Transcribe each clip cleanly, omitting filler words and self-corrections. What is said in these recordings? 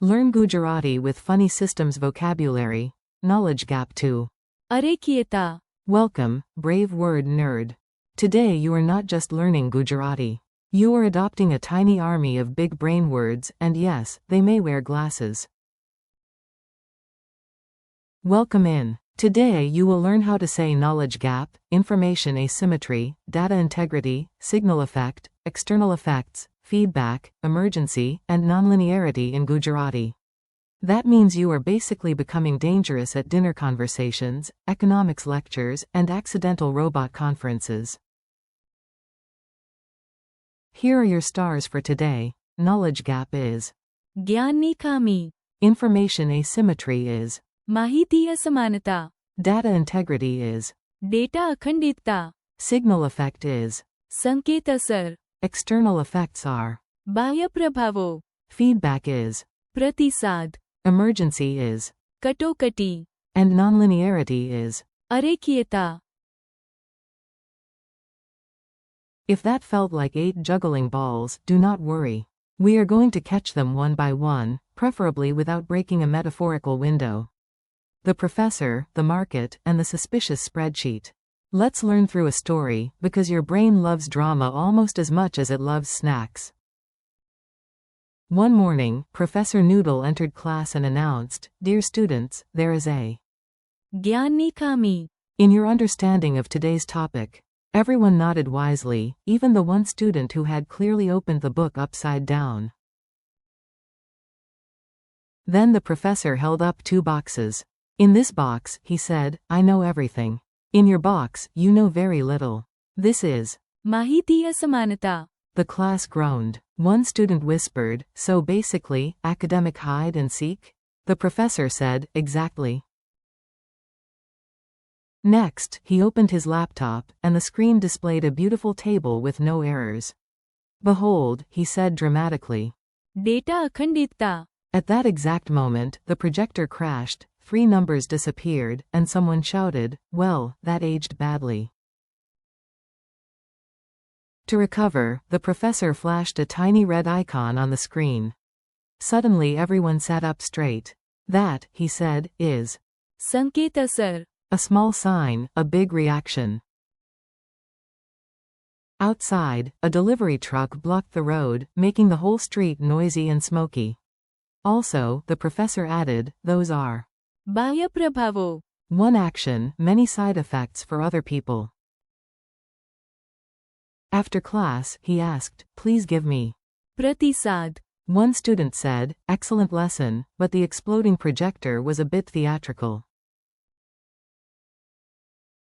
Learn Gujarati with Funny Systems Vocabulary, Knowledge Gap 2. Arekyeta. Welcome, brave word nerd. Today you are not just learning Gujarati. You are adopting a tiny army of big brain words, and yes, they may wear glasses. Welcome in. Today you will learn how to say knowledge gap, information asymmetry, data integrity, signal effect, external effects, feedback, emergency, and nonlinearity in Gujarati. That means you are basically becoming dangerous at dinner conversations, economics lectures, and accidental robot conferences. Here are your stars for today. Knowledge gap is. જ્ઞાનની ખામી. Information asymmetry is. માહિતી અસમાનતા. Data integrity is. Data અખંડિતતા. Signal effect is. સંકેત અસર. External effects are. બાહ્ય પ્રભાવો. Feedback is. પ્રતિસાદ. Emergency is. કટોકટી. And nonlinearity is. અરેખીયતા. If that felt like 8 juggling balls, do not worry. We are going to catch them one by one, preferably without breaking a metaphorical window. The professor, the market, and the suspicious spreadsheet. Let's learn through a story, because your brain loves drama almost as much as it loves snacks. One morning, Professor Noodle entered class and announced, "Dear students, there is a." જ્ઞાનની ખામી. In your understanding of today's topic, everyone nodded wisely, even the one student who had clearly opened the book upside down. Then the professor held up 2 boxes. In this box, he said, I know everything. In your box, you know very little. This is. માહિતી અસમાનતા. The class groaned. One student whispered, so basically, academic hide and seek? The professor said, exactly. Next, he opened his laptop, and the screen displayed a beautiful table with no errors. Behold, he said dramatically. Data અખંડિતતા. At that exact moment, the projector crashed, 3 numbers disappeared, and someone shouted, well, that aged badly. To recover, the professor flashed a tiny red icon on the screen. Suddenly everyone sat up straight. That, he said, is. સંકેત અસર. A small sign, a big reaction. Outside, a delivery truck blocked the road, making the whole street noisy and smoky. Also, the professor added, those are. બાહ્ય પ્રભાવો. One action, many side effects for other people. After class, he asked, please give me. પ્રતિસાદ. One student said, excellent lesson, but the exploding projector was a bit theatrical.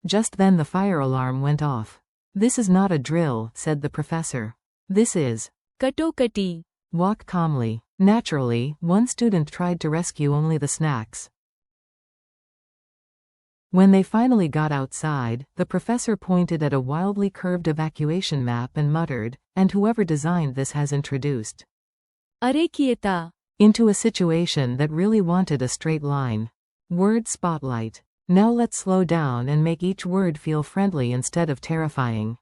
Just then the fire alarm went off. This is not a drill, said the professor. This is. કટોકટી. Walk calmly. Naturally, one student tried to rescue only the snacks. When they finally got outside, the professor pointed at a wildly curved evacuation map and muttered, and whoever designed this has introduced. અરેખીયતા. Into a situation that really wanted a straight line. Word spotlight. Now let's slow down and make each word feel friendly instead of terrifying.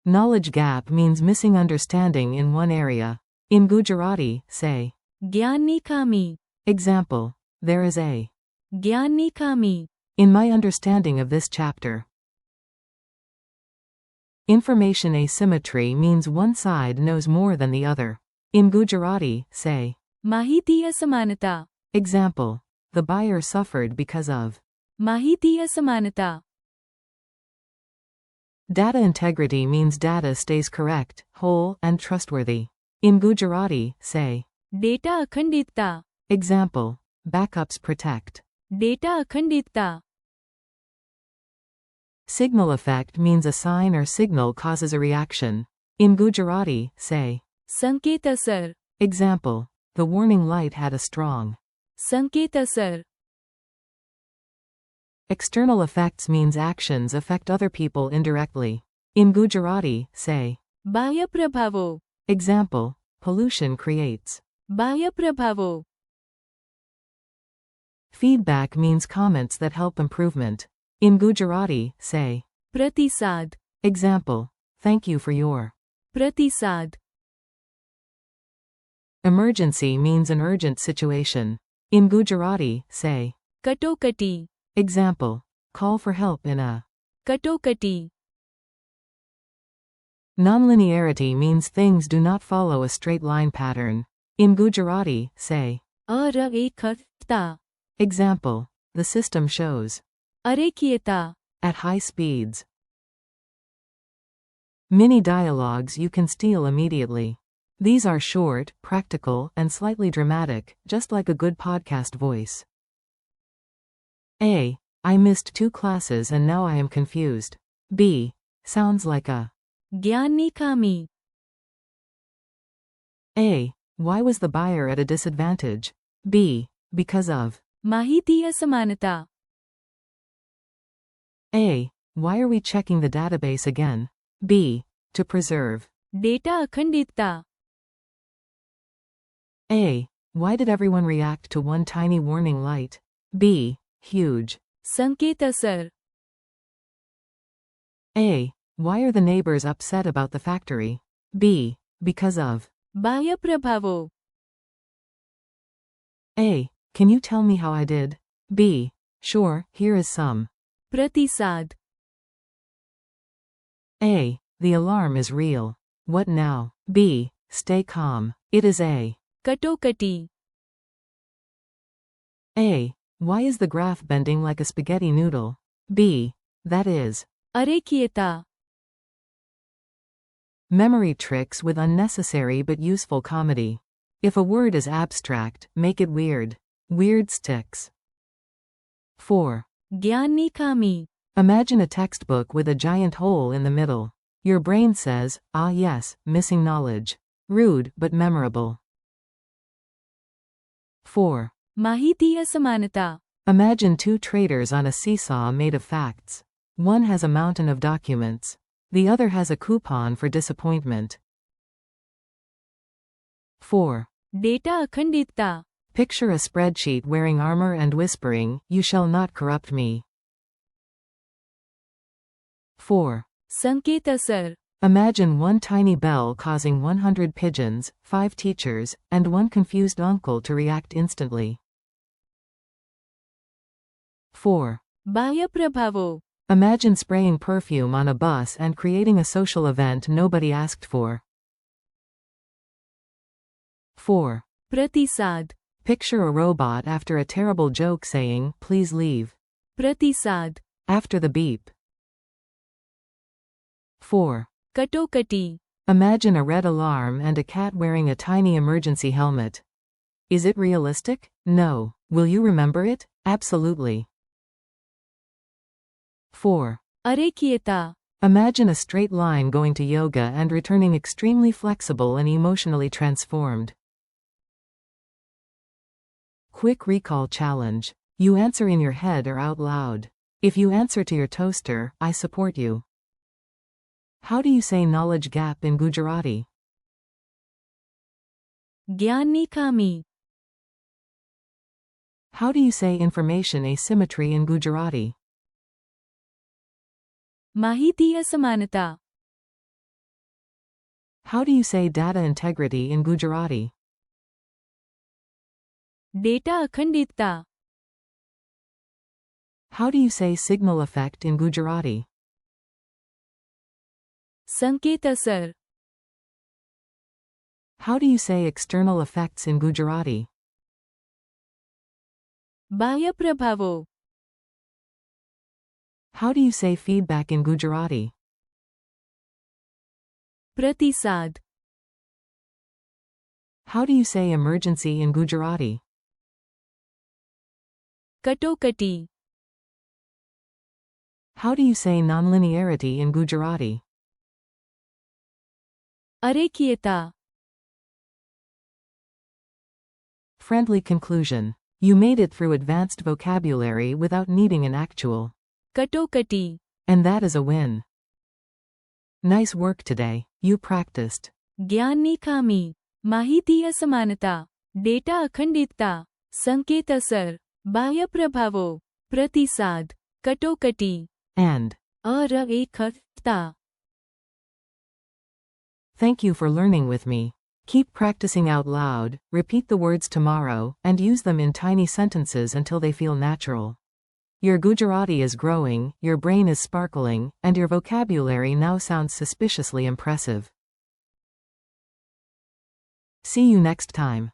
Knowledge gap means missing understanding in one area. In Gujarati, say. જ્ઞાનની ખામી. Example. There is a. જ્ઞાનની ખામી. In my understanding of this chapter. Information asymmetry means one side knows more than the other. In Gujarati, say. માહિતી અસમાનતા. Example. The buyer suffered because of. માહિતી અસમાનતા. Data integrity means data stays correct, whole, and trustworthy. In Gujarati, say. Data અખંડિતતા. Example. Backups protect. Data અખંડિતતા. Signal effect means a sign or signal causes a reaction. In Gujarati, say. સંકેત અસર. Example. The warning light had a strong. સંકેત અસર. External effects means actions affect other people indirectly. In Gujarati, say. બાહ્ય પ્રભાવો. Example. Pollution creates. બાહ્ય પ્રભાવો. Feedback means comments that help improvement. In Gujarati, say. પ્રતિસાદ. Example. Thank you for your. પ્રતિસાદ. Emergency means an urgent situation. In Gujarati, say. Katokati. Example. Call for help in a. Katokati. Nonlinearity means things do not follow a straight line pattern. In Gujarati, say. Arekhyata. Example. The system shows. Arekhiyata. At high speeds. Mini dialogues you can steal immediately. These are short, practical, and slightly dramatic, just like a good podcast voice. A. I missed 2 classes and now I am confused. B. Sounds like a. Gyanni Kami. A. Why was the buyer at a disadvantage? B. Because of. Mahiti Asamanata. A. Why are we checking the database again? B. To preserve. Data Akhandita. A. Why did everyone react to one tiny warning light? B. Huge. Sanket Asar. A. Why are the neighbors upset about the factory? B. Because of. Bahya Prabhavo. A. Can you tell me how I did? B. Sure, here is some. Pratisad. A. The alarm is real. What now? B. Stay calm. It is A. Katokati. A. Why is the graph bending like a spaghetti noodle? B. That is. Arekhiyata. Memory tricks with unnecessary but useful comedy. If a word is abstract, make it weird. Weird sticks. 4. Gyanni Kami. Imagine a textbook with a giant hole in the middle. Your brain says, ah yes, missing knowledge. Rude but memorable. 4. Mahiti Asamanata. Imagine 2 traders on a seesaw made of facts. One has a mountain of documents. The other has a coupon for disappointment. 4. Data Akhandita. Picture a spreadsheet wearing armor and whispering, "You shall not corrupt me." 4. Sanket Asar. Imagine one tiny bell causing 100 pigeons, 5 teachers, and 1 confused uncle to react instantly. 4. Bahya Prabhavo. Imagine spraying perfume on a bus and creating a social event nobody asked for. 4. Pratisad. Picture a robot after a terrible joke saying, "Please leave." Pratisad. After the beep. 4. Katokati. Imagine a red alarm and a cat wearing a tiny emergency helmet. Is it realistic? No. Will you remember it? Absolutely. 4. Arekhiyata. Imagine a straight line going to yoga and returning extremely flexible and emotionally transformed. Quick recall challenge. You answer in your head or out loud. If you answer to your toaster, I support you. How do you say knowledge gap in Gujarati? Gyanni Kami. How do you say information asymmetry in Gujarati? Mahiti Asamanata. How do you say data integrity in Gujarati? Data Akhandita. How do you say signal effect in Gujarati? Sanket Asar. How do you say external effects in Gujarati? Bahya Prabhavo. How do you say feedback in Gujarati? Pratisad. How do you say emergency in Gujarati? Katokati. How do you say nonlinearity in Gujarati? Arekhiyata. Friendly conclusion. You made it through advanced vocabulary without needing an actual. Katokati. And that is a win. Nice work today. You practiced. Gyanni Kami. Mahiti Asamanata. Data Akhandita. Sanket Asar. Bahya Prabhavo. Pratisad. Katokati. And. Arekhiyata. Thank you for learning with me. Keep practicing out loud, repeat the words tomorrow, and use them in tiny sentences until they feel natural. Your Gujarati is growing, your brain is sparkling, and your vocabulary now sounds suspiciously impressive. See you next time.